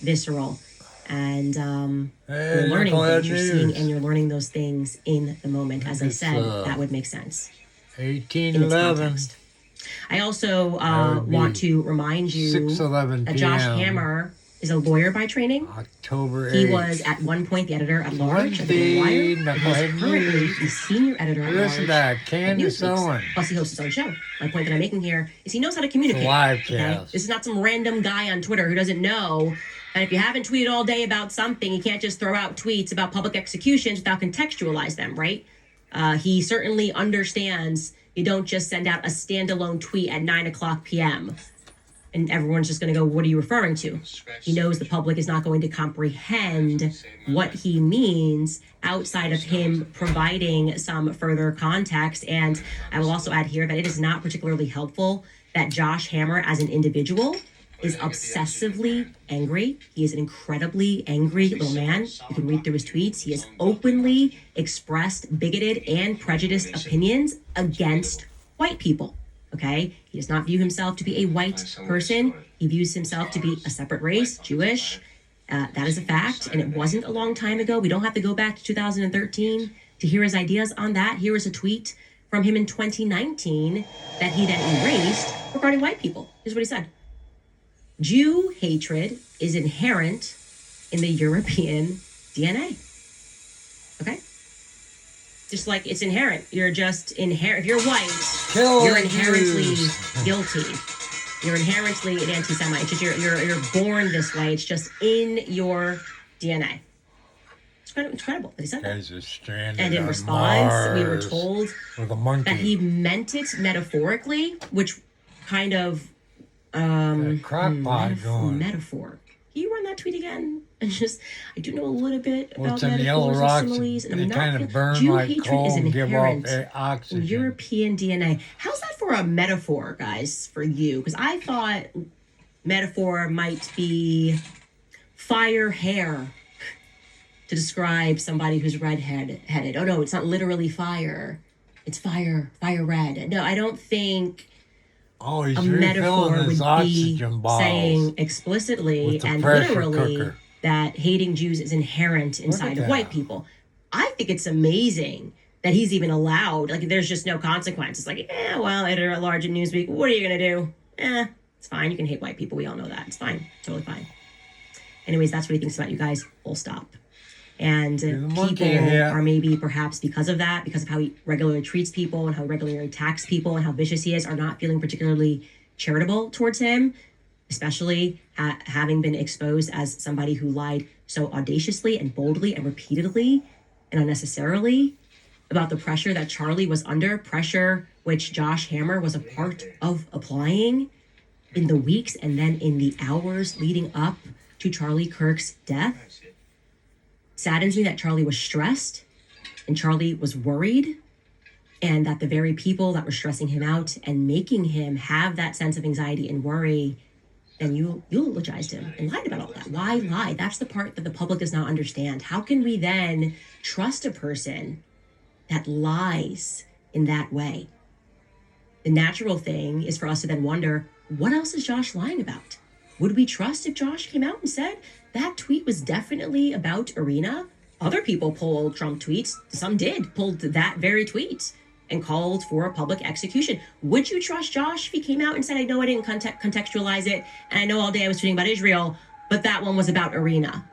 visceral. And Hey, you're learning Knucklehead things, you're seeing, News. and you're learning those things in the moment. As I It's, said, that would make sense in its 1811. context. I also would want be to remind you 6:11 that Josh p.m. Hammer is a lawyer by training. October 8th. He was at one point the editor at large of the Daily Wire. And he's currently the senior editor at large Listen to that, at Candace Newsweek. Owen. Plus, he hosts his own show. My point that I'm making here is he knows how to communicate. It's a live Okay? cast. This is not some random guy on Twitter who doesn't know. And if you haven't tweeted all day about something, you can't just throw out tweets about public executions without contextualize them, right? He certainly understands you don't just send out a standalone tweet at 9 o'clock p.m. and everyone's just going to go, what are you referring to? He knows the public is not going to comprehend what he means outside of him providing some further context. And I will also add here that it is not particularly helpful that Josh Hammer as an individual is obsessively angry. He is an incredibly angry little man. You can read through his tweets. He has openly expressed bigoted and prejudiced opinions against white people. Okay? He does not view himself to be a white person. He views himself to be a separate race, Jewish. That is a fact, and it wasn't a long time ago. We don't have to go back to 2013 to hear his ideas on that. Here is a tweet from him in 2019 that he then erased regarding white people. Here's what he said. Jew hatred is inherent in the European DNA. Okay? Just like it's inherent. You're just inherent. If you're white, you're inherently guilty. You're inherently an anti-Semite. It's just you're born this way. It's just in your DNA. It's incredible that he said that. And in response, we were told that he meant it metaphorically, which kind of metaphor. Can you run that tweet again? And just, I do know a little bit about metaphors and similes, and I'm not. Jew hatred is inherent in European DNA. How's that for a metaphor, guys, for you? Because I thought metaphor might be fire hair to describe somebody who's red-headed. Oh no, it's not literally fire. It's fire red. No, I don't think. Oh, he's a metaphor would be saying explicitly and literally that hating Jews is inherent inside of white people. I think it's amazing that he's even allowed, like there's just no consequence. It's like, well, editor at large at Newsweek, what are you going to do? It's fine. You can hate white people. We all know that. It's fine. Totally fine. Anyways, that's what he thinks about you guys. Full stop. And people are maybe perhaps because of that, because of how he regularly treats people and how he regularly attacks people and how vicious he is, are not feeling particularly charitable towards him, especially having been exposed as somebody who lied so audaciously and boldly and repeatedly and unnecessarily about the pressure that Charlie was under, pressure which Josh Hammer was a part of applying in the weeks and then in the hours leading up to Charlie Kirk's death. Saddens me that Charlie was stressed and Charlie was worried, and that the very people that were stressing him out and making him have that sense of anxiety and worry, then you eulogized him and lied about all that. Why lie? That's the part that the public does not understand. How can we then trust a person that lies in that way? The natural thing is for us to then wonder, what else is Josh lying about? Would we trust if Josh came out and said that tweet was definitely about Irina? Other people pulled Trump tweets. Some pulled that very tweet and called for a public execution. Would you trust Josh if he came out and said, I know I didn't contextualize it, and I know all day I was tweeting about Israel, but that one was about Irina?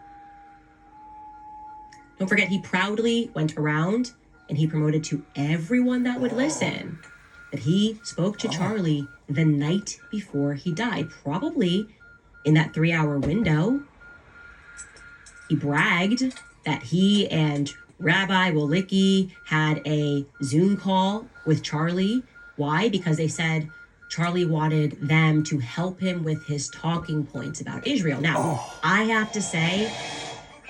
Don't forget, he proudly went around and he promoted to everyone that would listen that he spoke to Charlie the night before he died, probably in that 3-hour window. He bragged that he and Rabbi Wolicki had a Zoom call with Charlie. Why? Because they said Charlie wanted them to help him with his talking points about Israel. Now, I have to say,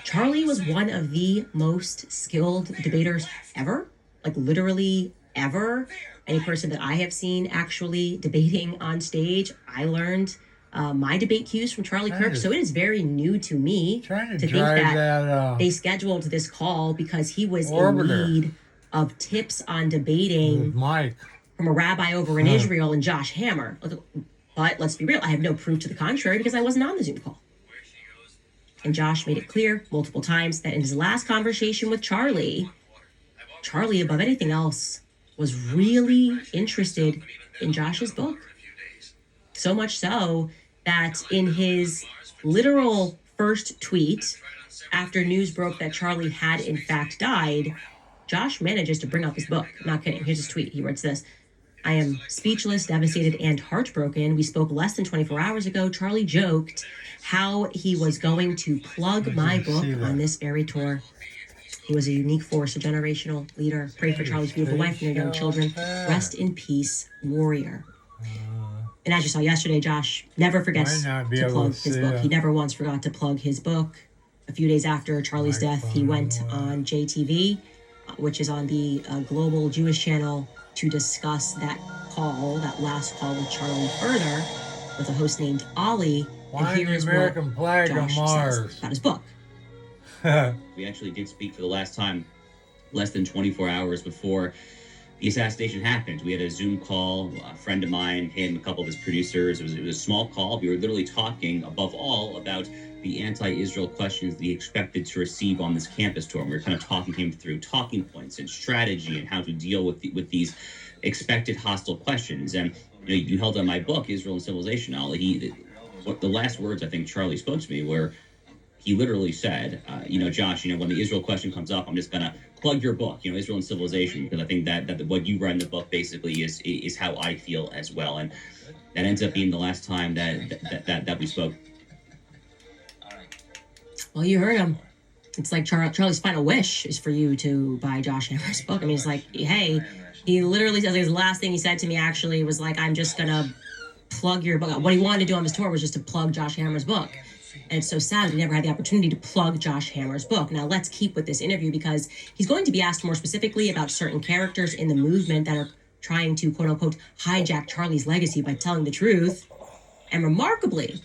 Charlie was one of the most skilled debaters ever, like literally ever. Any person that I have seen actually debating on stage, I learned my debate cues from Charlie Kirk. So it is very new to me to think that they scheduled this call because he was in need of tips on debating from a rabbi over in Israel and Josh Hammer. But let's be real, I have no proof to the contrary because I wasn't on the Zoom call. And Josh made it clear multiple times that in his last conversation with Charlie, above anything else, was really interested in Josh's book. So much so that in his literal first tweet, after news broke that Charlie had in fact died, Josh manages to bring up his book. I'm not kidding. Here's his tweet. He writes this: "I am speechless, devastated, and heartbroken. We spoke less than 24 hours ago. Charlie joked how he was going to plug my book on this very tour. He was a unique force, a generational leader. Pray for Charlie's beautiful wife and their young children. Rest in peace, warrior." And as you saw yesterday, Josh never forgets to plug his book. He never once forgot to plug his book. A few days after Charlie's death, he went on JTV, which is on the global Jewish channel, to discuss that last call with Charlie further with a host named Ali. And here's what Josh says about his book. We actually did speak for the last time less than 24 hours before the assassination happened. We had a Zoom call, a friend of mine, him, a couple of his producers. It was a small call. We were literally talking, above all, about the anti-Israel questions that he expected to receive on this campus tour. And we were kind of talking him through talking points and strategy and how to deal with these expected hostile questions. And you held on my book, Israel and Civilization, Ali. The last words I think Charlie spoke to me were, he literally said, Josh, when the Israel question comes up, I'm just going to plug your book, Israel and Civilization, because I think that what you read in the book basically is how I feel as well. And that ends up being the last time that we spoke. Well, you heard him. It's like Charlie's final wish is for you to buy Josh Hammer's book. I mean, it's like, hey, he literally said his last thing he said to me actually was like, I'm just going to plug your book. What he wanted to do on his tour was just to plug Josh Hammer's book. And it's so sad we never had the opportunity to plug Josh Hammer's book. Now, let's keep with this interview because he's going to be asked more specifically about certain characters in the movement that are trying to, quote unquote, hijack Charlie's legacy by telling the truth. And remarkably,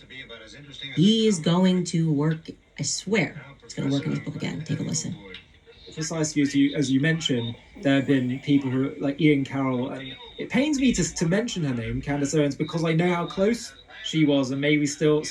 he is going to work, I swear, it's going to work in his book again. Take a listen. Precisely as you mentioned, there have been people who like Ian Carroll, and it pains me to mention her name, Candace Owens, because I know how close she was and maybe still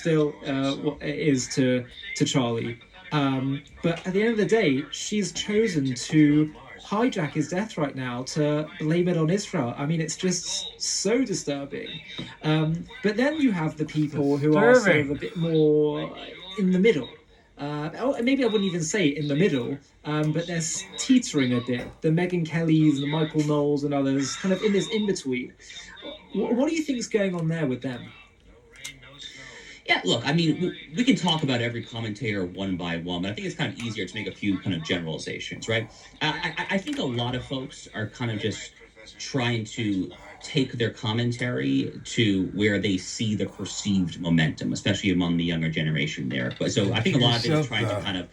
is to Charlie. But at the end of the day, she's chosen to hijack his death right now to blame it on Israel. I mean, it's just so disturbing. But then you have the people who are sort of a bit more in the middle. Maybe I wouldn't even say in the middle, but they're teetering a bit. The Megyn Kellys, the Michael Knowles and others, kind of in this in-between. What do you think is going on there with them? Yeah, look, I mean, we can talk about every commentator one by one, but I think it's kind of easier to make a few kind of generalizations, right? I think a lot of folks are kind of just trying to take their commentary to where they see the perceived momentum, especially among the younger generation there. But so I think a lot of it is trying to kind of,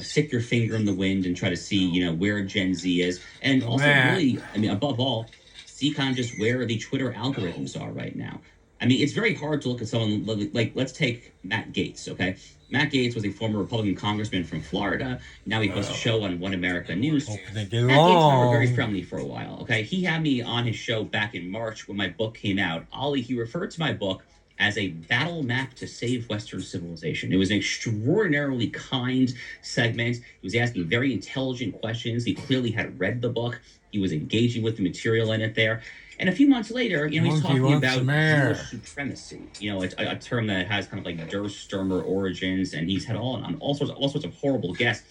stick your finger in the wind and try to see, where Gen Z is. And also really, I mean, above all, see kind of just where the Twitter algorithms are right now. I mean, it's very hard to look at someone like, let's take Matt Gaetz, okay? Matt Gaetz was a former Republican congressman from Florida. Now he hosts a show on One America News. Matt Gaetz and I were very friendly for a while, okay? He had me on his show back in March when my book came out. Ali, he referred to my book as a battle map to save Western civilization. It was an extraordinarily kind segment. He was asking very intelligent questions. He clearly had read the book. He was engaging with the material in it there. And a few months later, he's talking about Jewish supremacy, a term that has kind of like Der Stürmer origins, and he's had all sorts of horrible guests.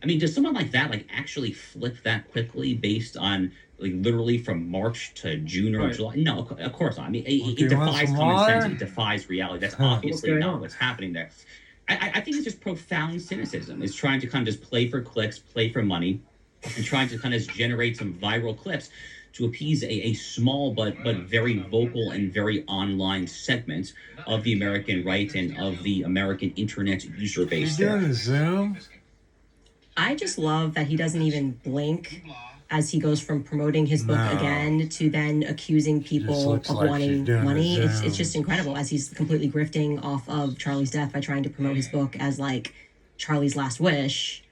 I mean, does someone like that actually flip that quickly based on literally from March to June or July? No, of course not. I mean, it defies common sense. It defies reality. That's obviously not what's happening there. I think it's just profound cynicism. It's trying to kind of just play for clicks, play for money, and trying to kind of generate some viral clips to appease a small but very vocal and very online segment of the American right and of the American internet user base. You doing a Zoom? I just love that he doesn't even blink as he goes from promoting his book again to then accusing people of wanting money. It's just incredible as he's completely grifting off of Charlie's death by trying to promote his book as Charlie's last wish.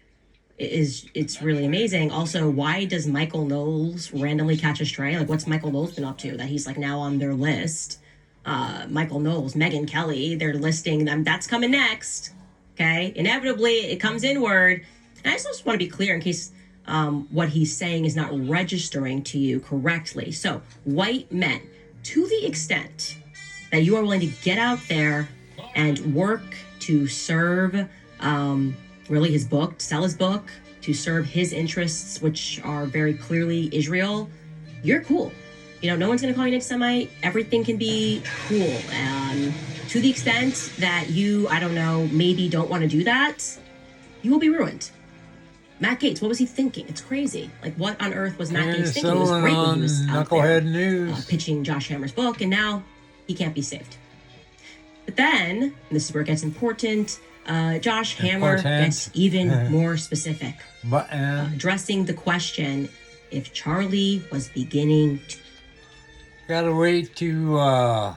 It's really amazing. Also, why does Michael Knowles randomly catch a stray? What's Michael Knowles been up to that he's now on their list? Michael Knowles, Megyn Kelly, they're listing them. That's coming next. Okay, inevitably it comes inward. And I just want to be clear in case what he's saying is not registering to you correctly. So, white men, to the extent that you are willing to get out there and work to serve really his book, to sell his book, to serve his interests, which are very clearly Israel, you're cool. You know, no one's going to call you an anti-Semite. Everything can be cool. To the extent that you, I don't know, maybe don't want to do that, you will be ruined. Matt Gaetz, what was he thinking? It's crazy. Like, what on earth was Matt Gaetz thinking? It was great when he was out there pitching Josh Hammer's book, and now he can't be saved. But then, and this is where it gets important, Josh Hammer gets even more specific, addressing the question if Charlie was beginning to... Gotta wait to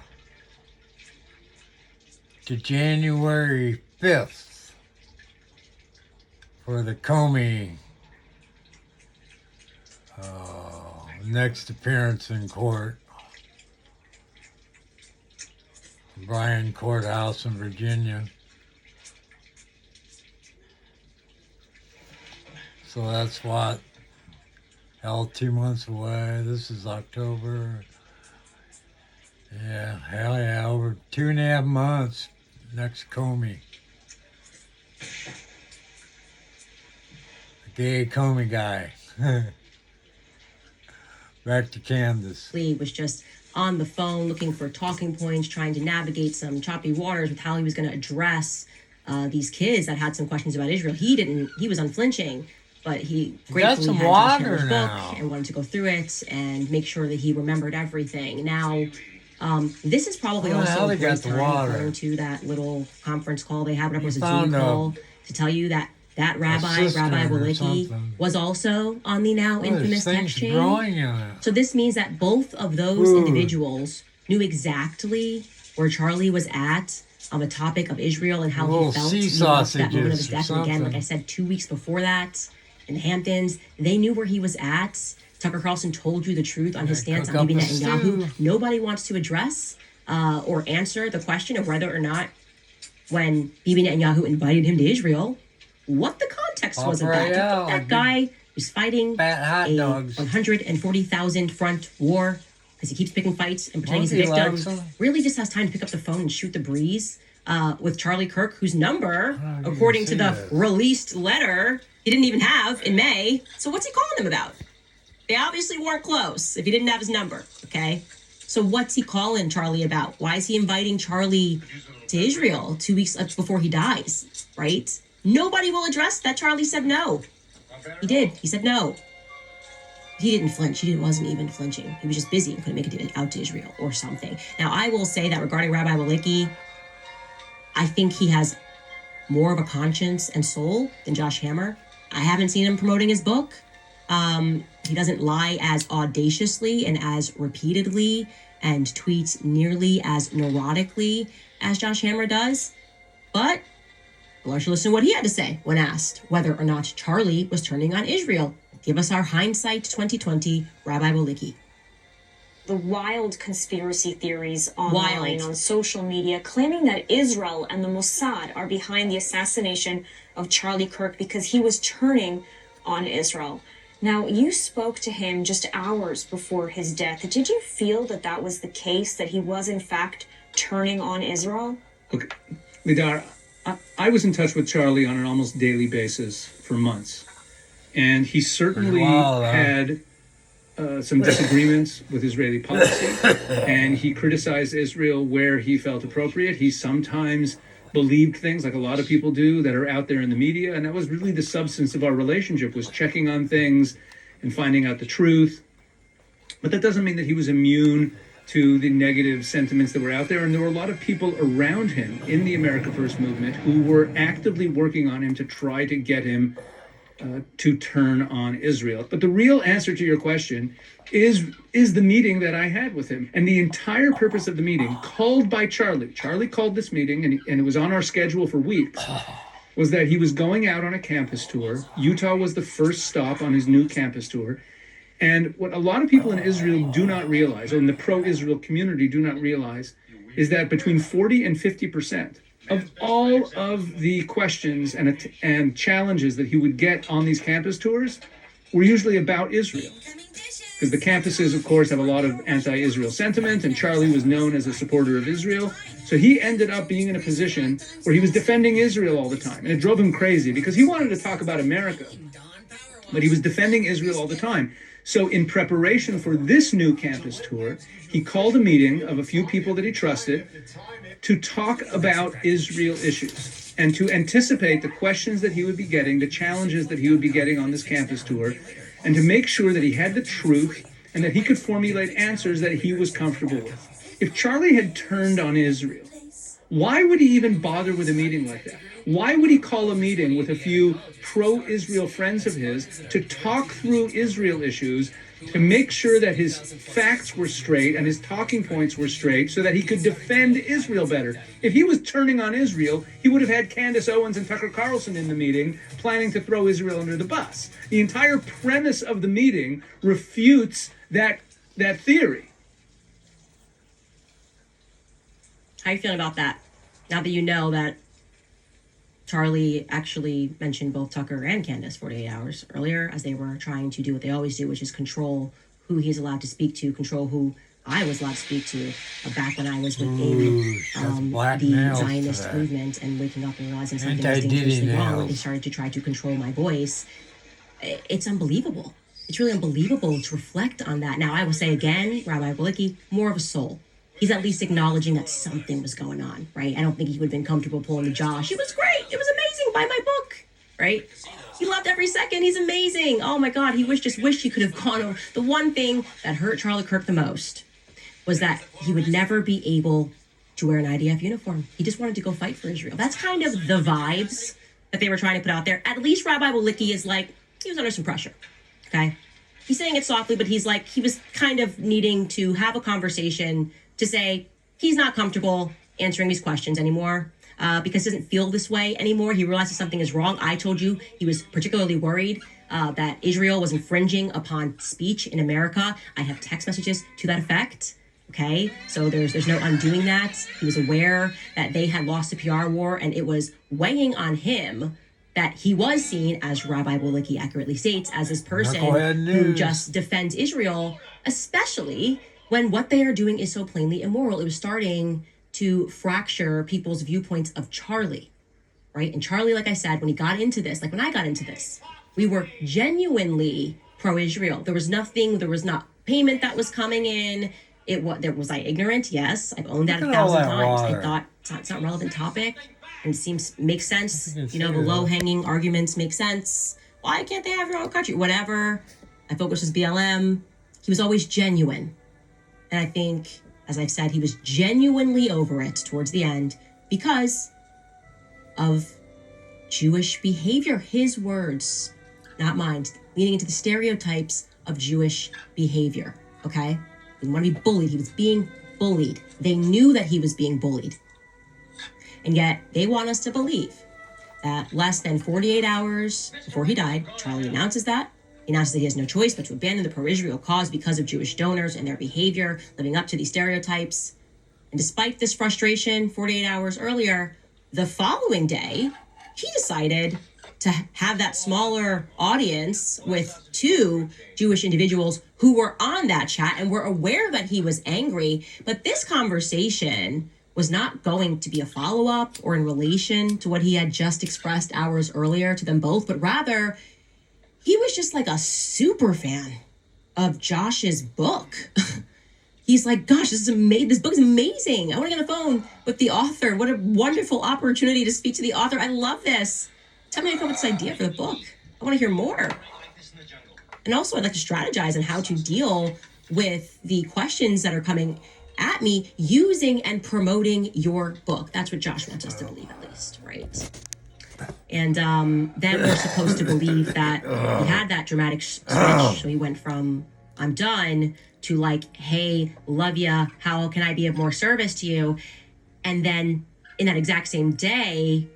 January 5th for the Comey next appearance in court. Bryan Courthouse in Virginia. So that's what? Hell, 2 months away. This is October. Yeah, hell yeah, over 2.5 months. Next Comey. The gay Comey guy. Back to Kansas. Lee was just on the phone looking for talking points, trying to navigate some choppy waters with how he was going to address these kids that had some questions about Israel. He was unflinching, but he gratefully had Josh Hammer's book and wanted to go through it and make sure that he remembered everything. Now, this is probably also a great time going to that little conference call they had, whatever was a Zoom call, to tell you that Rabbi Walicki, was also on the now infamous text chain. So this means that both of those individuals knew exactly where Charlie was at on the topic of Israel and how he felt at that moment of his death. And again, like I said, 2 weeks before that, in the Hamptons, they knew where he was at. Tucker Carlson told you the truth on his stance on Bibi Netanyahu. Nobody wants to address or answer the question of whether or not, when Bibi Netanyahu invited him to Israel, what the context was of that. That guy who's fighting a 140,000 front war because he keeps picking fights and pretending he's a victim, really just has time to pick up the phone and shoot the breeze with Charlie Kirk, whose number, according to the released letter, he didn't even have in May. So what's he calling them about? They obviously weren't close if he didn't have his number, okay? So what's he calling Charlie about? Why is he inviting Charlie to Israel 2 weeks before he dies, right? Nobody will address that Charlie said no. He did. He said no. He didn't flinch. He wasn't even flinching. He was just busy and couldn't make it out to Israel or something. Now, I will say that regarding Rabbi Walicki, I think he has more of a conscience and soul than Josh Hammer. I haven't seen him promoting his book. He doesn't lie as audaciously and as repeatedly and tweets nearly as neurotically as Josh Hammer does. But well, should listen to what he had to say when asked whether or not Charlie was turning on Israel. Give us our hindsight 2020, Rabbi Walicki. The wild conspiracy theories online on social media claiming that Israel and the Mossad are behind the assassination of Charlie Kirk because he was turning on Israel. Now, you spoke to him just hours before his death. Did you feel that that was the case, that he was in fact turning on Israel? Okay, Lidar, I was in touch with Charlie on an almost daily basis for months. And he certainly had some disagreements with Israeli policy. And he criticized Israel where he felt appropriate. He sometimes believed things, like a lot of people do, that are out there in the media. And that was really the substance of our relationship, was checking on things and finding out the truth. But that doesn't mean that he was immune to the negative sentiments that were out there. And there were a lot of people around him in the America First movement who were actively working on him to try to get him to turn on Israel. But the real answer to your question is the meeting that I had with him. And the entire purpose of the meeting, called by Charlie called this meeting, and it was on our schedule for weeks, was that he was going out on a campus tour. Utah was the first stop on his new campus tour. And what a lot of people in Israel do not realize, or in the pro-Israel community do not realize, is that between 40 and 50% of all of the questions and challenges that he would get on these campus tours were usually about Israel. Because the campuses, of course, have a lot of anti-Israel sentiment, and Charlie was known as a supporter of Israel. So he ended up being in a position where he was defending Israel all the time. And it drove him crazy because he wanted to talk about America, but he was defending Israel all the time. So in preparation for this new campus tour, he called a meeting of a few people that he trusted to talk about Israel issues and to anticipate the questions that he would be getting, the challenges that he would be getting on this campus tour, and to make sure that he had the truth and that he could formulate answers that he was comfortable with. If Charlie had turned on Israel, why would he even bother with a meeting like that? Why would he call a meeting with a few pro-Israel friends of his to talk through Israel issues, to make sure that his facts were straight and his talking points were straight so that he could defend Israel better? If he was turning on Israel, he would have had Candace Owens and Tucker Carlson in the meeting planning to throw Israel under the bus. The entire premise of the meeting refutes that theory. How are you feeling about that? Now that you know that Charlie actually mentioned both Tucker and Candace 48 hours earlier as they were trying to do what they always do, which is control who he's allowed to speak to, control who I was allowed to speak to back when I was within the Zionist movement and waking up and realizing something was dangerously wrong when they started to try to control my voice. It's unbelievable. It's really unbelievable to reflect on that. Now, I will say again, Rabbi Bialicki, more of a soul. He's at least acknowledging that something was going on, right? I don't think he would have been comfortable pulling the Josh. It was great. It was amazing. Buy my book, right? He loved every second. He's amazing. Oh my God. He just wished he could have gone over. The one thing that hurt Charlie Kirk the most was that he would never be able to wear an IDF uniform. He just wanted to go fight for Israel. That's kind of the vibes that they were trying to put out there. At least Rabbi Bialicki is like, he was under some pressure, okay? He's saying it softly, but he's like, he was kind of needing to have a conversation to say he's not comfortable answering these questions anymore because he doesn't feel this way anymore. He realizes something is wrong. I told you he was particularly worried that Israel was infringing upon speech in America. I have text messages to that effect. Okay, so there's no undoing that. He was aware that they had lost the PR war, and it was weighing on him that he was seen, as Rabbi Bialicki accurately states, as this person who just defends Israel, especially when what they are doing is so plainly immoral. It was starting to fracture people's viewpoints of Charlie, right? And Charlie, like I said, when he got into this, like when I got into this, we were genuinely pro-Israel. There was not payment that was coming in. Was I ignorant? Yes. I've owned that 1,000 times. I thought it's not a relevant topic. And it makes sense. The low-hanging arguments make sense. Why can't they have their own country? Whatever. I focused as BLM. He was always genuine. And I think, as I've said, he was genuinely over it towards the end because of Jewish behavior. His words, not mine, leaning into the stereotypes of Jewish behavior, okay? He didn't want to be bullied. He was being bullied. They knew that he was being bullied. And yet, they want us to believe that less than 48 hours before he died, Charlie announces that. He announces that he has no choice but to abandon the pro-Israel cause because of Jewish donors and their behavior, living up to these stereotypes. And despite this frustration, 48 hours earlier, the following day, he decided to have that smaller audience with 2 Jewish individuals who were on that chat and were aware that he was angry. But this conversation was not going to be a follow-up or in relation to what he had just expressed hours earlier to them both, but rather he was just like a super fan of Josh's book. He's like, gosh, this book is amazing. I want to get on the phone with the author. What a wonderful opportunity to speak to the author. I love this. Tell me how to come up with this idea for the book. I want to hear more. And also I'd like to strategize on how to deal with the questions that are coming at me using and promoting your book. That's what Josh wants us to believe, at least, right? And then we're supposed to believe that he had that dramatic switch. So he went from, I'm done, to like, hey, love ya, how can I be of more service to you? And then in that exact same day,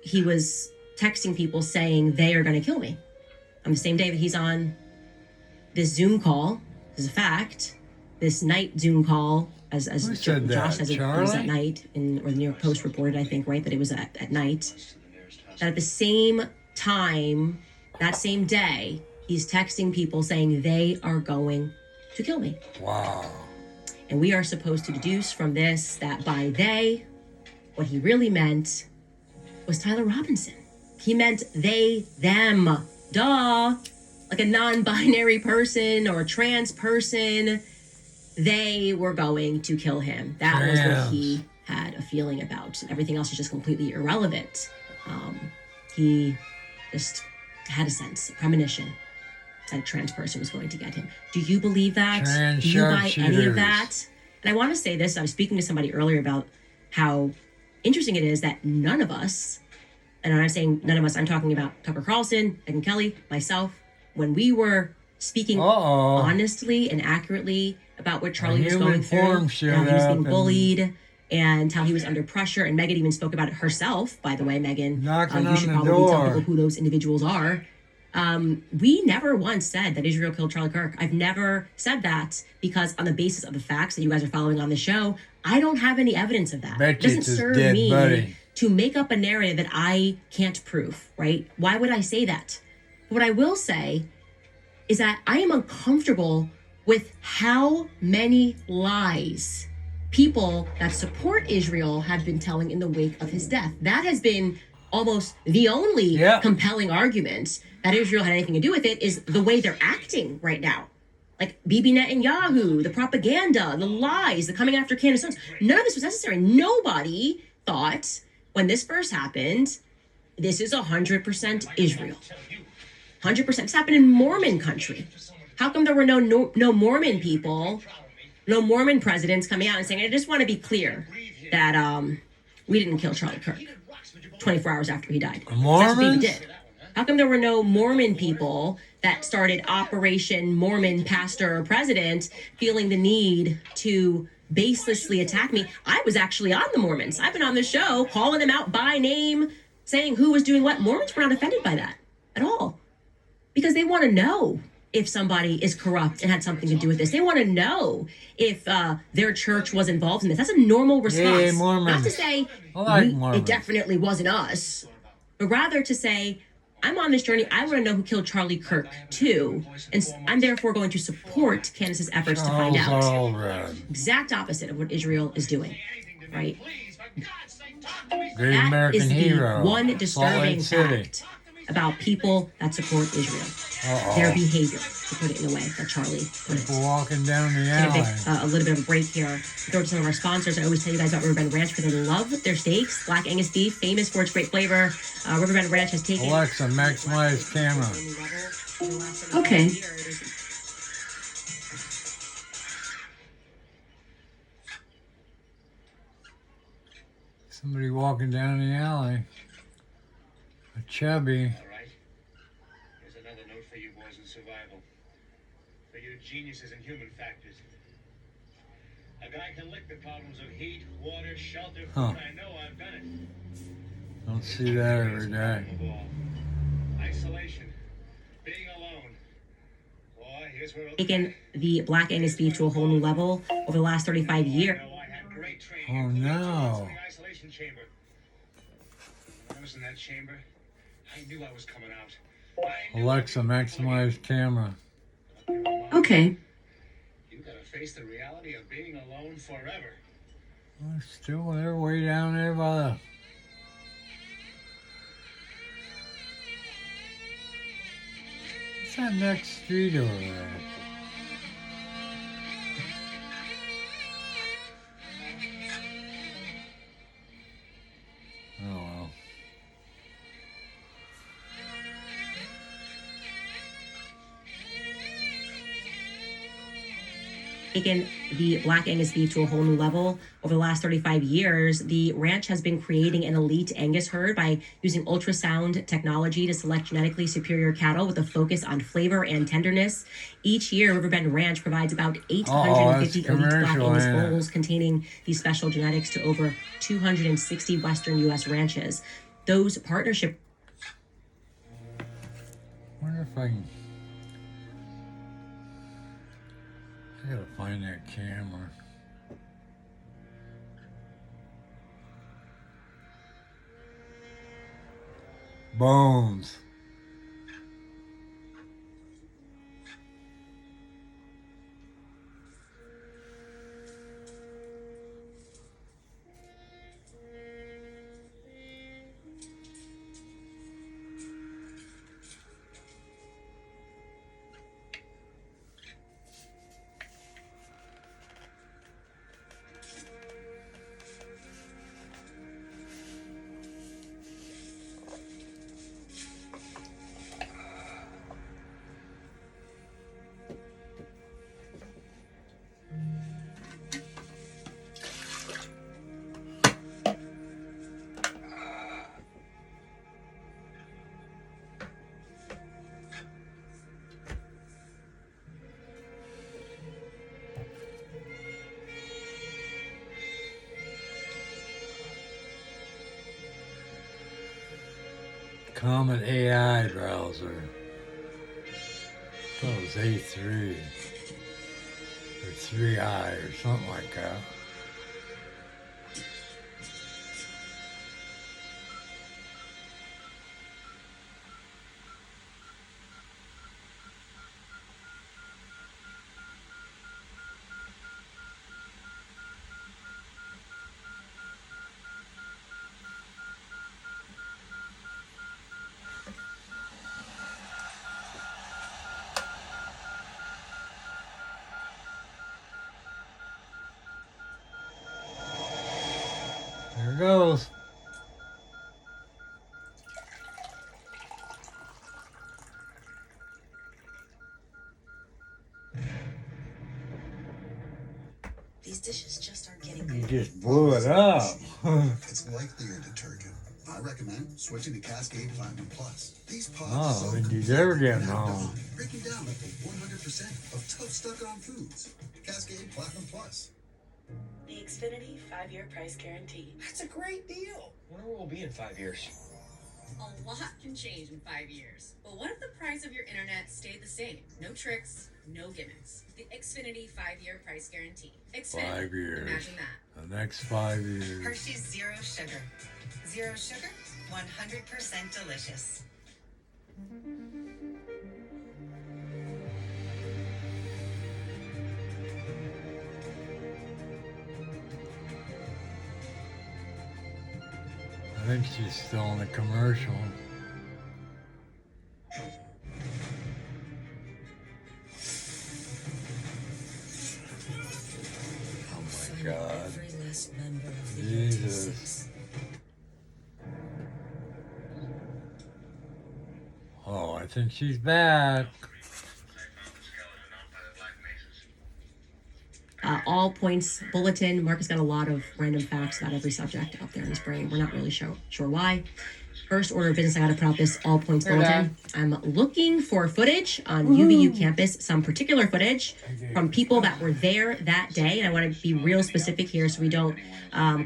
he was texting people saying they are going to kill me. On the same day that he's on this Zoom call, this is a fact, this night Zoom call as Who said Josh that? says, it was at Charlie? night, or the New York Post reported, I think, right, that it was at night. That at the same time, that same day, he's texting people saying they are going to kill me. Wow. And we are supposed to deduce from this that by they, what he really meant was Tyler Robinson. He meant they, them. Duh. Like a non-binary person or a trans person. They were going to kill him. That was what he had a feeling about. Everything else is just completely irrelevant. He just had a sense, a premonition that a trans person was going to get him. Do you believe that? Trans Do you buy any of sharpshooters. that? And I want to say this. I was speaking to somebody earlier about how interesting it is that none of us, and I'm not saying none of us, I'm talking about Tucker Carlson, Megyn Kelly, myself, when we were speaking honestly and accurately about what Charlie was going through, and how he was being bullied, and how he was under pressure, and Megyn even spoke about it herself, by the way, Megyn. You should probably tell people who those individuals are. We never once said that Israel killed Charlie Kirk. I've never said that because on the basis of the facts that you guys are following on the show, I don't have any evidence of that. It doesn't serve me to make up a narrative that I can't prove, right? Why would I say that? What I will say is that I am uncomfortable with how many lies people that support Israel have been telling in the wake of his death. That has been almost the only compelling argument that Israel had anything to do with it is the way they're acting right now. Like Bibi Netanyahu, the propaganda, the lies, the coming after Candace Owens. None of this was necessary. Nobody thought when this first happened, this is 100% Israel. 100%. This happened in Mormon country. How come there were no Mormon people, no Mormon presidents coming out and saying, I just want to be clear that we didn't kill Charlie Kirk 24 hours after he died. That's what Bibi did. How come there were no Mormon people that started Operation Mormon Pastor or President feeling the need to baselessly attack me? I was actually on the Mormons. I've been on the show calling them out by name, saying who was doing what. Mormons were not offended by that at all because they want to know if somebody is corrupt and had something to do with this. They want to know if their church was involved in this. That's a normal response. Yay, Mormons. Not to say Mormons. It definitely wasn't us, but rather to say, I'm on this journey. I want to know who killed Charlie Kirk, too. And I'm therefore going to support Candace's efforts to find out. Exact opposite of what Israel is doing, right? Great American hero. One disturbing fact about people that support Israel. Their behavior, to put it in a way that Charlie put it. People walking down the alley. A little bit of a break here. Throw to some of our sponsors. I always tell you guys about Riverbend Ranch because I love their steaks. Black Angus beef, famous for its great flavor. Riverbend Ranch has taken... Alexa, maximize camera. Okay. Somebody walking down the alley. A chubby. Survival. For your geniuses and human factors. A guy can lick the problems of heat, water, shelter, food. I know I've done it. Don't see that every day. Isolation. Being alone. Boy, here's where Taken the Black Angus beef to a whole new level over the last 35 years. Oh no. Isolation chamber. When I was in that chamber, I knew I was coming out. Alexa, maximize camera. Okay. You gotta face the reality of being alone forever. Oh, still there, way down there by the... What's that next street over there? Oh well. Taken the Black Angus beef to a whole new level over the last 35 years. The ranch has been creating an elite Angus herd by using ultrasound technology to select genetically superior cattle with a focus on flavor and tenderness. Each year, Riverbend Ranch provides about 850 elite Black Angus bulls containing these special genetics to over 260 Western U.S. ranches. Those partnership. Wonder if I can... I gotta find that camera. Bones. Common AI browser. I thought it was A3 or 3i or something like that. There it goes. These dishes just aren't getting You good. just blew it up. It's likely your detergent. I recommend switching to Cascade Platinum Plus. These pods Oh, and you never get home. breaking down up to 100% of tough stuck-on foods. Cascade Platinum Plus. The Xfinity 5-year price guarantee. That's a great deal. Where will we be in 5 years? A lot can change in 5 years. But what if the price of your internet stayed the same? No tricks, no gimmicks. The Xfinity 5-year price guarantee. Xfinity. 5 years. Imagine that. The next 5 years. Hershey's Zero Sugar. Zero sugar, 100% delicious. I think she's still in the commercial. Oh my God. Every last member of the Jesus. Oh, I think she's back. All points bulletin. Marcus got a lot of random facts about every subject up there in his brain. We're not really sure why. First order of business, I got to put out this all points bulletin. I'm looking for footage on UVU campus, some particular footage from people that were there that day. And I want to be real specific here so we don't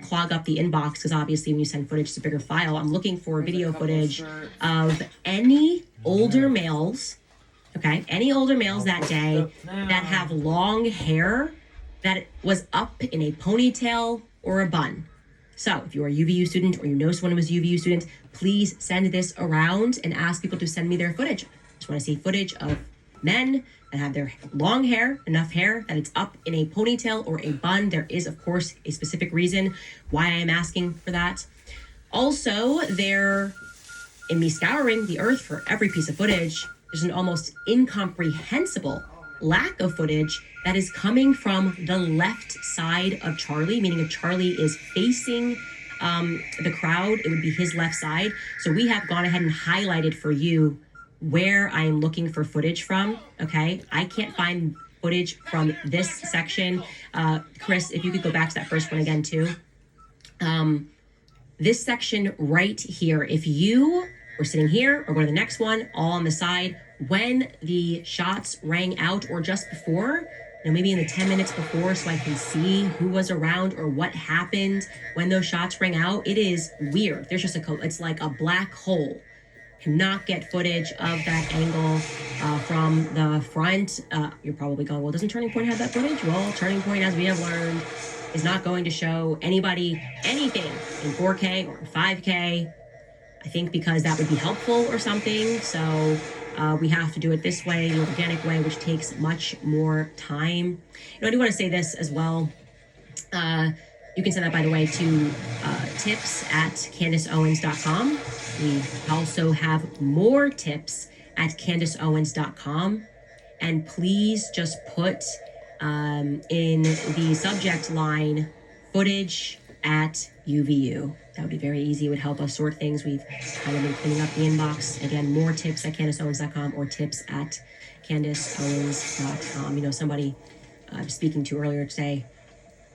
clog up the inbox, because obviously when you send footage, it's a bigger file. I'm looking for video footage of any older males, okay, any older males that day that have long hair that was up in a ponytail or a bun. So if you're a UVU student or you know someone who was a UVU student, please send this around and ask people to send me their footage. Just want to see footage of men that have their long hair, enough hair that it's up in a ponytail or a bun. There is, of course, a specific reason why I am asking for that. Also, in me scouring the earth for every piece of footage, there's an almost incomprehensible lack of footage that is coming from the left side of Charlie, meaning if Charlie is facing the crowd, it would be his left side. So we have gone ahead and highlighted for you where I am looking for footage from, okay? I can't find footage from this section. Chris, if you could go back to that first one again too. This section right here, if you were sitting here or go to the next one, all on the side, when the shots rang out or just before, maybe in the 10 minutes before, so I can see who was around or what happened when those shots rang out. It is weird. There's just it's like a black hole. Cannot get footage of that angle from the front. You're probably going, well, doesn't Turning Point have that footage? Well, Turning Point, as we have learned, is not going to show anybody anything in 4K or 5K. I think because that would be helpful or something. So we have to do it this way, the organic way, which takes much more time. I do want to say this as well. You can send that, by the way, to tips@CandaceOwens.com. We also have more tips at CandaceOwens.com. And please just put in the subject line, footage at UVU. That would be very easy. It would help us sort things. We've kind of been cleaning up the inbox. Again, more tips at CandaceOwens.com or tips at CandaceOwens.com. Somebody I was speaking to earlier today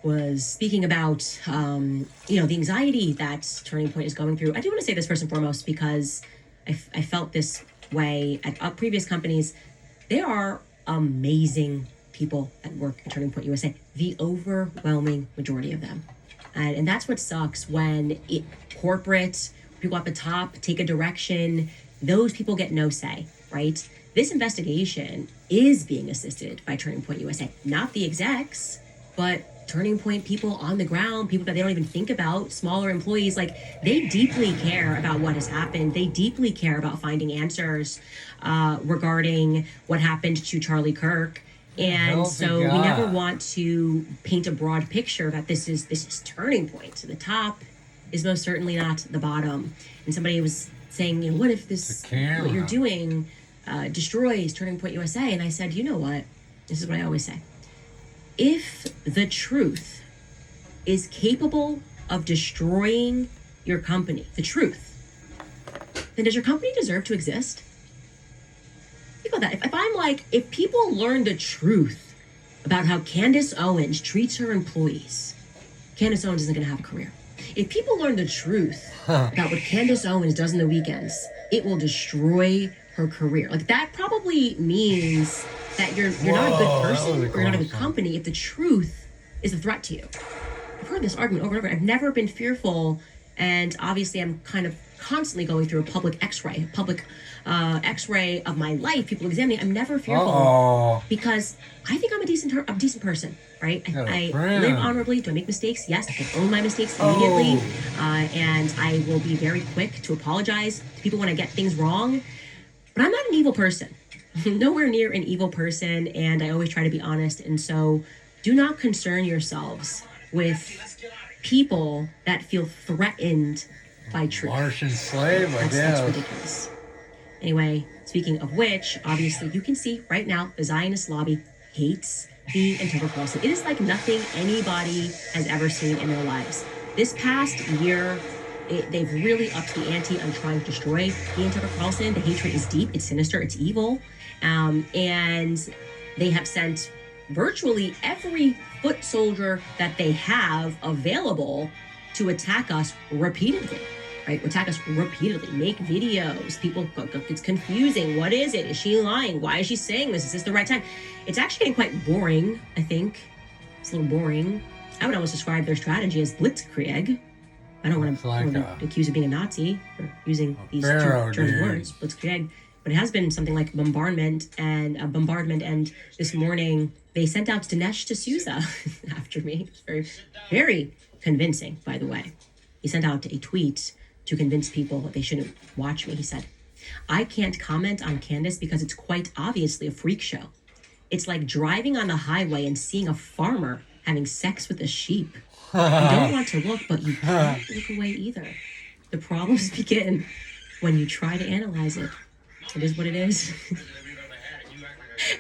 was speaking about, the anxiety that Turning Point is going through. I do want to say this first and foremost because I felt this way at previous companies. There are amazing people that work at Turning Point USA, the overwhelming majority of them. And that's what sucks when corporate people at the top take a direction, those people get no say, right? This investigation is being assisted by Turning Point USA, not the execs, but Turning Point people on the ground, people that they don't even think about, smaller employees. They deeply care about what has happened. They deeply care about finding answers regarding what happened to Charlie Kirk. And so we never want to paint a broad picture that this is Turning Point. So the top is most certainly not the bottom. And somebody was saying, what if what you're doing destroys Turning Point USA? And I said, you know what? This is what I always say. If the truth is capable of destroying your company, the truth, then does your company deserve to exist? Think about that. If people learn the truth about how Candace Owens treats her employees, Candace Owens isn't going to have a career. If people learn the truth about what Candace Owens does in the weekends, it will destroy her career. That probably means that you're not a good person or you're not a good company if the truth is a threat to you. I've heard this argument over and over. I've never been fearful, and obviously I'm kind of constantly going through a public x-ray of my life. People examine me. I'm never fearful because I think I'm a decent person, right? I live honorably. Do I make mistakes? Yes, I can own my mistakes immediately, and I will be very quick to apologize to people when I get things wrong. But I'm not an evil person. Nowhere near an evil person, and I always try to be honest. And so do not concern yourselves with people that feel threatened by truth. Martian slave, I guess. That's ridiculous. Anyway, speaking of which, obviously you can see right now the Zionist lobby hates me and Tucker Carlson. It is like nothing anybody has ever seen in their lives. This past year, they've really upped the ante on trying to destroy me and Tucker Carlson. The hatred is deep, it's sinister, it's evil. And they have sent virtually every foot soldier that they have available to attack us repeatedly. Right? Attack us repeatedly. Make videos. People, it's confusing. What is it? Is she lying? Why is she saying this? Is this the right time? It's actually getting quite boring, I think. It's a little boring. I would almost describe their strategy as blitzkrieg. I don't want to accuse of being a Nazi for using these German words, blitzkrieg. But it has been something like bombardment. And this morning, they sent out Dinesh D'Souza after me. It's very, very convincing, by the way. He sent out a tweet to convince people that they shouldn't watch me. He said, I can't comment on Candace because it's quite obviously a freak show. It's like driving on the highway and seeing a farmer having sex with a sheep. You don't want to look, but you can't look away either. The problems begin when you try to analyze it. It is what it is.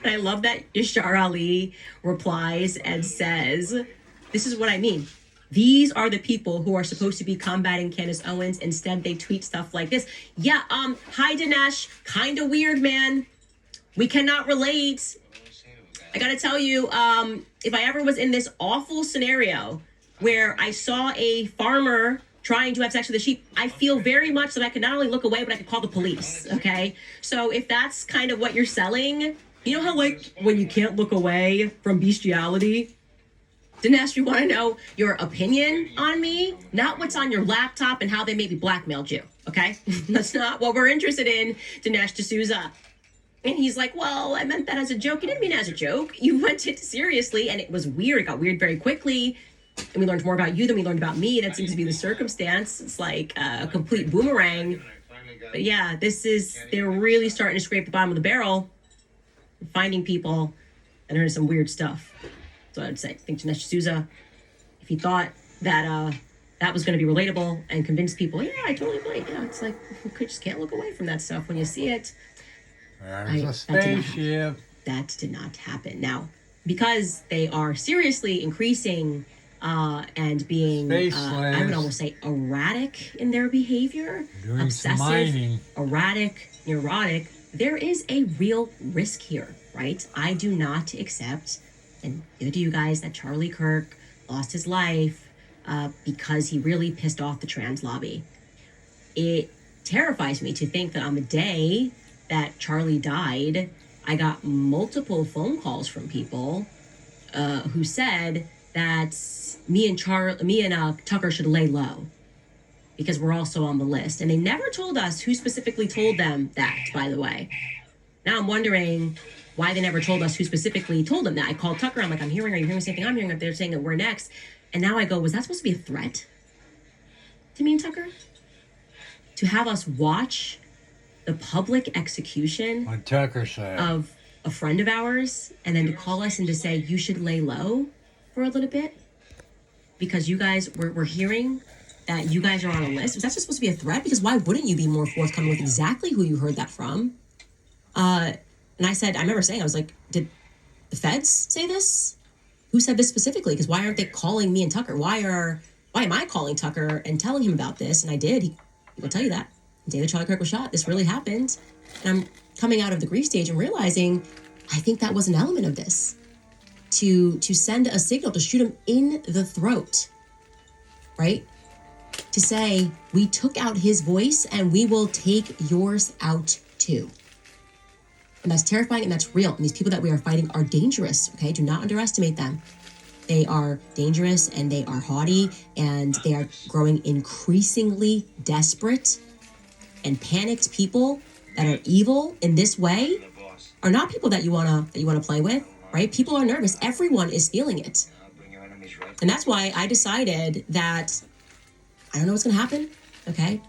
And I love that Yashar Ali replies and says, this is what I mean. These are the people who are supposed to be combating Candace Owens. Instead, they tweet stuff like this. Yeah, hi, Dinesh. Kind of weird, man. We cannot relate. I got to tell you, if I ever was in this awful scenario where I saw a farmer trying to have sex with a sheep, I feel very much that I could not only look away, but I could call the police, okay? So if that's kind of what you're selling, you know how, when you can't look away from bestiality? Dinesh, you want to know your opinion on me, not what's on your laptop and how they maybe blackmailed you, okay? That's not what we're interested in, Dinesh D'Souza. And he's like, well, I meant that as a joke. You didn't mean it as a joke. You meant it seriously, and it was weird. It got weird very quickly, and we learned more about you than we learned about me. That seems to be the circumstance. It's like a complete boomerang But yeah, they're really starting to scrape the bottom of the barrel, finding people, and there's some weird stuff. So I'd say, I think Dinesh D'Souza, if he thought that that was going to be relatable and convince people, yeah, I totally relate. Yeah, it's like, you just can't look away from that stuff when you see it. There's a spaceship. That did not happen. Now, because they are seriously increasing and being, I would almost say, erratic in their behavior, doing obsessive, erratic, neurotic, there is a real risk here, right? I do not accept, and neither do you guys, that Charlie Kirk lost his life because he really pissed off the trans lobby. It terrifies me to think that on the day that Charlie died, I got multiple phone calls from people who said that me and Tucker should lay low because we're also on the list. And they never told us who specifically told them that, by the way. Now I'm wondering why they never told us who specifically told them that. I called Tucker. I'm like, are you hearing the same thing I'm hearing? They're saying that we're next. And now I go, was that supposed to be a threat to me and Tucker? To have us watch the public execution what Tucker said of a friend of ours, and then to call us and to say, you should lay low for a little bit because you guys, we're hearing that you guys are on a list. Was that just supposed to be a threat? Because why wouldn't you be more forthcoming with exactly who you heard that from? And I remember saying, I was like, did the feds say this? Who said this specifically? Because why aren't they calling me and Tucker? Why am I calling Tucker and telling him about this? And I did. He will tell you that. The day that Charlie Kirk was shot, this really happened. And I'm coming out of the grief stage and realizing I think that was an element of this. To send a signal, to shoot him in the throat, right? To say, we took out his voice and we will take yours out too. And that's terrifying and that's real. And these people that we are fighting are dangerous, okay? Do not underestimate them. They are dangerous and they are haughty and they are growing increasingly desperate and panicked. People that are evil in this way are not people that you wanna play with, right? People are nervous. Everyone is feeling it. And that's why I decided that I don't know what's gonna happen, okay?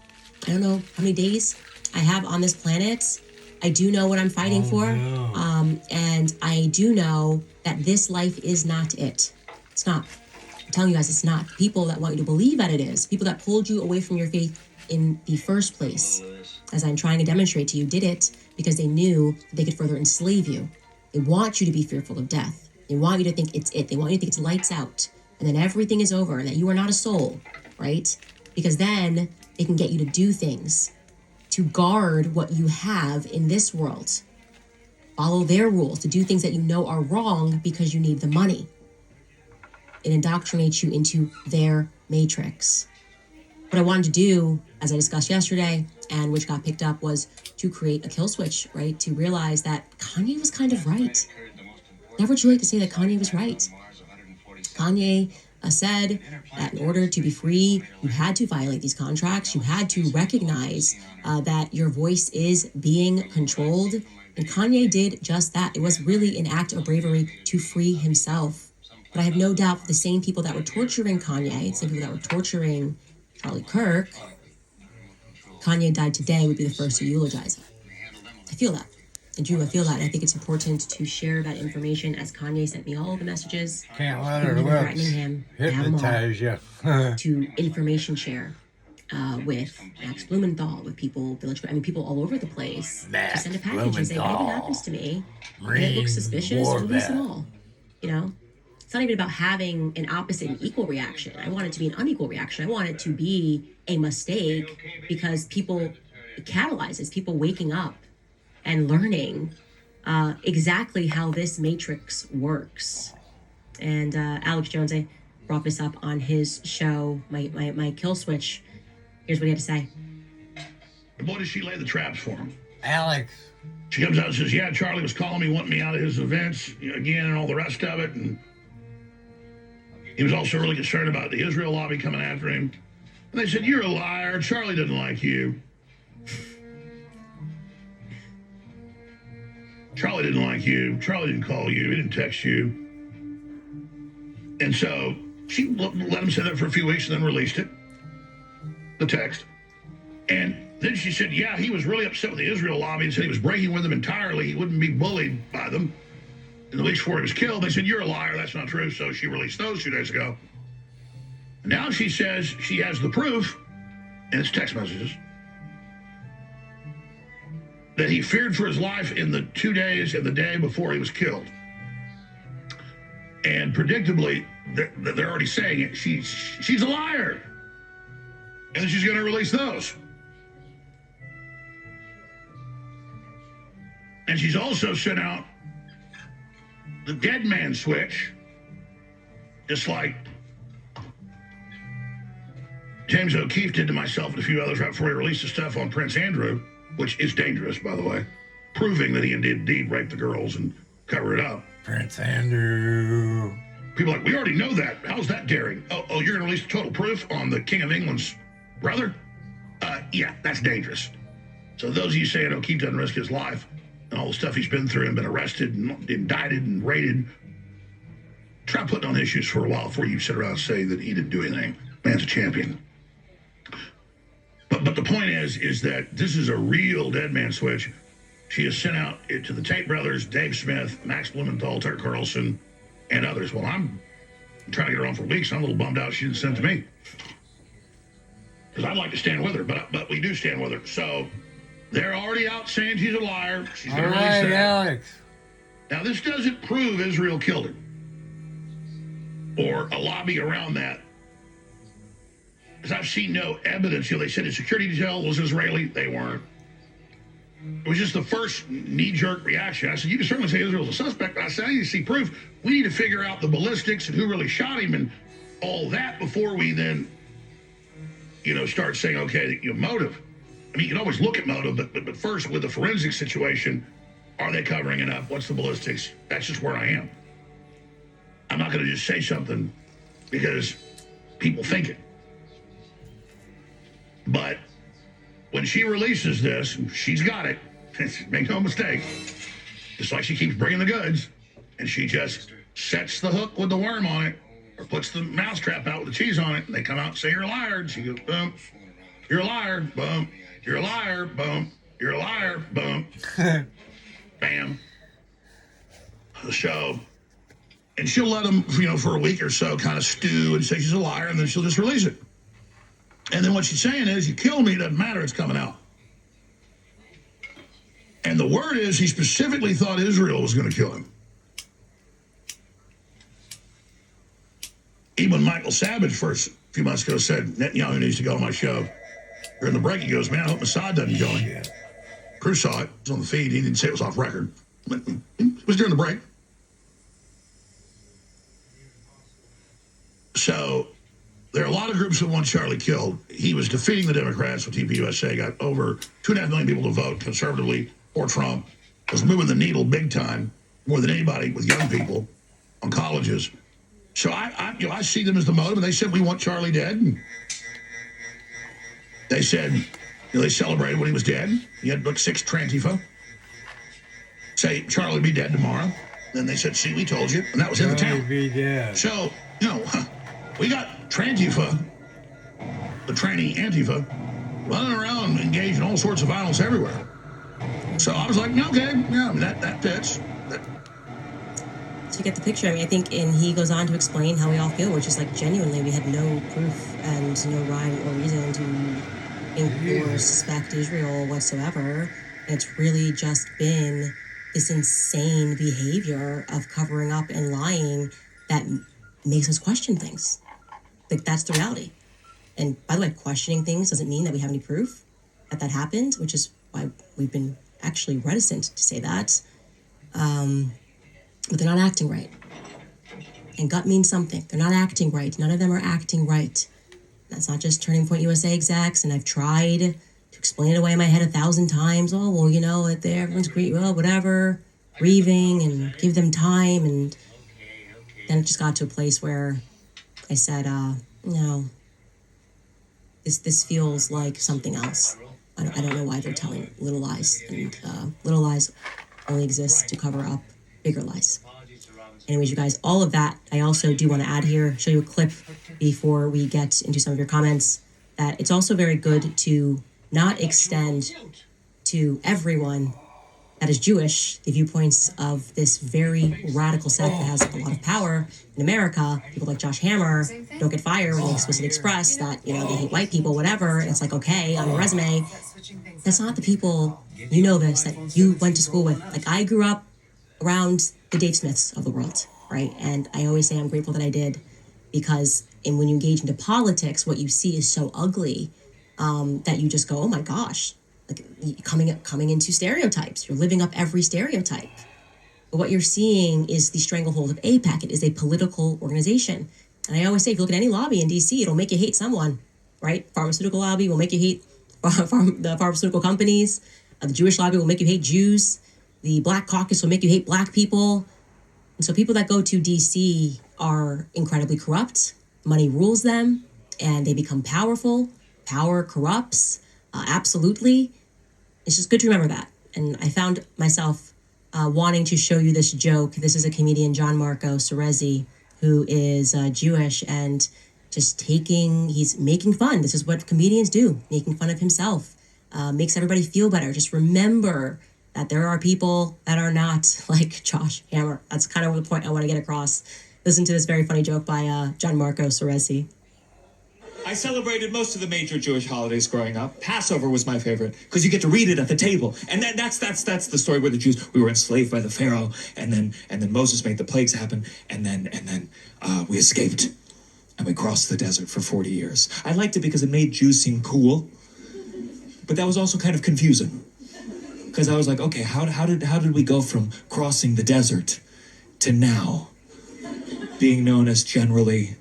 I don't know how many days I have on this planet. I do know what I'm fighting for. And I do know that this life is not it. It's not. I'm telling you guys, it's not. People that want you to believe that it is, people that pulled you away from your faith in the first place, as I'm trying to demonstrate to you, did it because they knew that they could further enslave you. They want you to be fearful of death. They want you to think it's it. They want you to think it's lights out. And then everything is over and that you are not a soul, right? Because then they can get you to do things to guard what you have in this world. Follow their rules, to do things that you know are wrong because you need the money. It indoctrinates you into their matrix. What I wanted to do, as I discussed yesterday, and which got picked up, was to create a kill switch, right? To realize that Kanye was kind of right. Never too late to say that Kanye was right. Kanye said that in order to be free, you had to violate these contracts. You had to recognize that your voice is being controlled. And Kanye did just that. It was really an act of bravery to free himself. But I have no doubt that the same people that were torturing Kanye, the same people that were torturing Charlie Kirk, Kanye died today would be the first to eulogize it. I feel that. And Drew, I feel that. I think it's important to share that information, as Kanye sent me all the messages. Can't let her threatening him, hypnotize you. To information share with Max Blumenthal, with people, people all over the place. To send a package and say, if anything happens to me, and it looks suspicious, release them all. You know? It's not even about having an opposite and equal reaction. I want it to be an unequal reaction. I want it to be a mistake because it catalyzes people waking up and learning exactly how this matrix works. And Alex Jones, I brought this up on his show, my kill switch. Here's what he had to say. Boy, did she lay the traps for him. Alex. She comes out and says, yeah, Charlie was calling me, wanting me out of his events, again, and all the rest of it. And he was also really concerned about the Israel lobby coming after him. And they said, you're a liar. Charlie doesn't like you. Charlie didn't like you. Charlie didn't call you. He didn't text you. And so she let him say that for a few weeks and then released it, the text. And Then she said, yeah, he was really upset with the Israel lobby and said he was breaking with them entirely. He wouldn't be bullied by them. And the weeks before he was killed, they said, you're a liar. That's not true. So she released those 2 days ago. And now she says she has the proof, and it's text messages, that he feared for his life in the 2 days and the day before he was killed. And predictably, they're already saying it. She's a liar. And then she's going to release those. And she's also sent out the dead man switch, just like James O'Keefe did to myself and a few others right before he released the stuff on Prince Andrew, which is dangerous, by the way, proving that he indeed raped the girls and cover it up. Prince Andrew. People are like, we already know that. How's that daring? Oh, you're going to release total proof on the King of England's brother? Yeah, that's dangerous. So those of you saying O'Keefe doesn't risk his life and all the stuff he's been through and been arrested and indicted and raided, try putting on issues for a while before you sit around and say that he didn't do anything. Man's a champion. But the point is that this is a real dead man switch. She has sent out it to the Tate brothers, Dave Smith, Max Blumenthal, Tucker Carlson, and others. Well, I'm trying to get her on for weeks. I'm a little bummed out she didn't send it to me. Because I'd like to stand with her, but we do stand with her. So they're already out saying she's a liar. She's going to release that. Alex. Now, this doesn't prove Israel killed her or a lobby around that. Because I've seen no evidence. They said his security detail was Israeli. They weren't. It was just the first knee-jerk reaction. I said, you can certainly say Israel's a suspect, but I said, I need to see proof. We need to figure out the ballistics and who really shot him and all that before we then, start saying, okay, motive. I mean, you can always look at motive, but first, with the forensic situation, are they covering it up? What's the ballistics? That's just where I am. I'm not going to just say something because people think it. But when she releases this, she's got it. Make no mistake. Just like she keeps bringing the goods, and she just sets the hook with the worm on it, or puts the mousetrap out with the cheese on it, and they come out and say, you're a liar. And she goes, boom. You're a liar. Boom. You're a liar. Boom. You're a liar. Boom. Bam. So, and she'll let them, for a week or so kind of stew and say she's a liar, and then she'll just release it. And then what she's saying is, you kill me, it doesn't matter, it's coming out. And the word is, he specifically thought Israel was going to kill him. Even when Michael Savage first, a few months ago, said, Netanyahu needs to go on my show. During the break, he goes, man, I hope Mossad doesn't kill him. Cruz saw it. It was on the feed. He didn't say it was off record. It was during the break. So there are a lot of groups that want Charlie killed. He was defeating the Democrats with TPUSA, got over 2.5 million people to vote conservatively for Trump, was moving the needle big time, more than anybody with young people on colleges. So I see them as the motive, and they said, we want Charlie dead. And they said, they celebrated when he was dead. He had book 6 Trantifa. Say, Charlie be dead tomorrow. Then they said, see, we told you. And that was in the town. Be dead. So, we got Trantifa, the tranny Antifa, running around engaged in all sorts of violence everywhere. So I was like, okay, yeah, that fits. To get the picture, I think, and he goes on to explain how we all feel, which is like genuinely we had no proof and no rhyme or reason to think or suspect Israel whatsoever. And it's really just been this insane behavior of covering up and lying that makes us question things. Like, that's the reality. And by the way, questioning things doesn't mean that we have any proof that happened, which is why we've been actually reticent to say that. But they're not acting right. And gut means something. They're not acting right. None of them are acting right. That's not just Turning Point USA execs, and I've tried to explain it away in my head 1,000 times. Oh, well, everyone's great, well, whatever, grieving, and give them time. And then it just got to a place where I said, no, this feels like something else. I don't know why they're telling little lies. And little lies only exist to cover up bigger lies. Anyways, you guys, all of that, I also do want to add here, show you a clip before we get into some of your comments, that it's also very good to not extend to everyone that is Jewish the viewpoints of this very radical sect that has a lot of power in America. People like Josh Hammer don't get fired when they explicitly express that, they hate white people, whatever. It's like, okay, on your resume. That's not the people, this, that you went to school with. Like, I grew up around the Dave Smiths of the world, right? And I always say I'm grateful that I did, because when you engage into politics, what you see is so ugly that you just go, oh my gosh, like coming into stereotypes. You're living up every stereotype. But what you're seeing is the stranglehold of AIPAC. It is a political organization. And I always say, if you look at any lobby in DC, it'll make you hate someone, right? Pharmaceutical lobby will make you hate the pharmaceutical companies. The Jewish lobby will make you hate Jews. The Black Caucus will make you hate Black people. And so people that go to DC are incredibly corrupt. Money rules them, and they become powerful. Power corrupts, absolutely. It's just good to remember that. And I found myself wanting to show you this joke. This is a comedian, John Marco Cerezi, who is Jewish, and he's making fun. This is what comedians do, making fun of himself. Makes everybody feel better. Just remember that there are people that are not like Josh Hammer. That's kind of the point I want to get across. Listen to this very funny joke by John Marco Cerezi. I celebrated most of the major Jewish holidays growing up. Passover was my favorite because you get to read it at the table, and then that's the story where the Jews, we were enslaved by the Pharaoh, and then Moses made the plagues happen, and then we escaped, and we crossed the desert for 40 years. I liked it because it made Jews seem cool, but that was also kind of confusing because I was like, okay, how did we go from crossing the desert to now being known as generally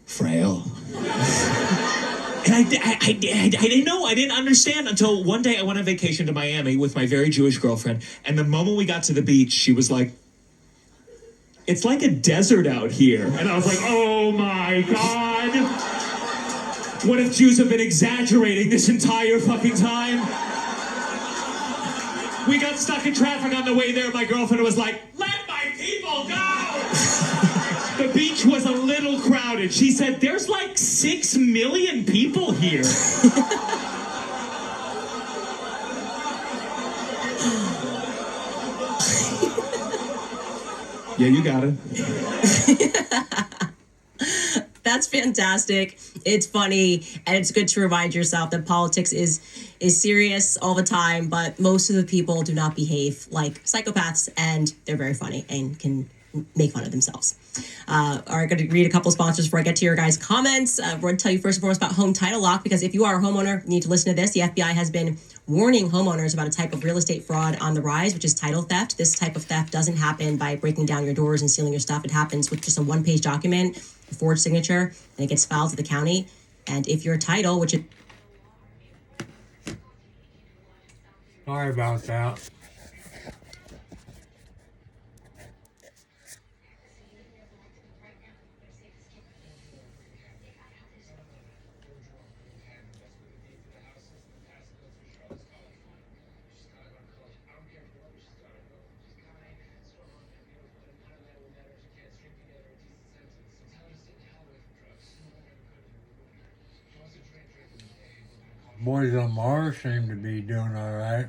frail? And I didn't know. I didn't understand until one day I went on vacation to Miami with my very Jewish girlfriend. And the moment we got to the beach, she was like, it's like a desert out here. And I was like, oh my God. What if Jews have been exaggerating this entire fucking time? We got stuck in traffic on the way there. My girlfriend was like, let my people go. The beach was a little crowded. She said, there's like 6 million people here. Yeah, you got it. That's fantastic. It's funny, and it's good to remind yourself that politics is serious all the time, but most of the people do not behave like psychopaths, and they're very funny and can make fun of themselves. All right, I'm going to read a couple sponsors before I get to your guys' comments. I want to tell you first and foremost about Home Title Lock, because if you are a homeowner, you need to listen to this. The FBI has been warning homeowners about a type of real estate fraud on the rise, which is title theft. This type of theft doesn't happen by breaking down your doors and stealing your stuff. It happens with just a one-page document, a forged signature, and it gets filed to the county. And if your title, which is... Sorry about that. Boys on Mars seem to be doing all right.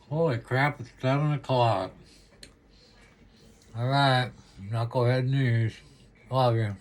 Holy crap, it's 7 o'clock. All right, Knucklehead News. Love you.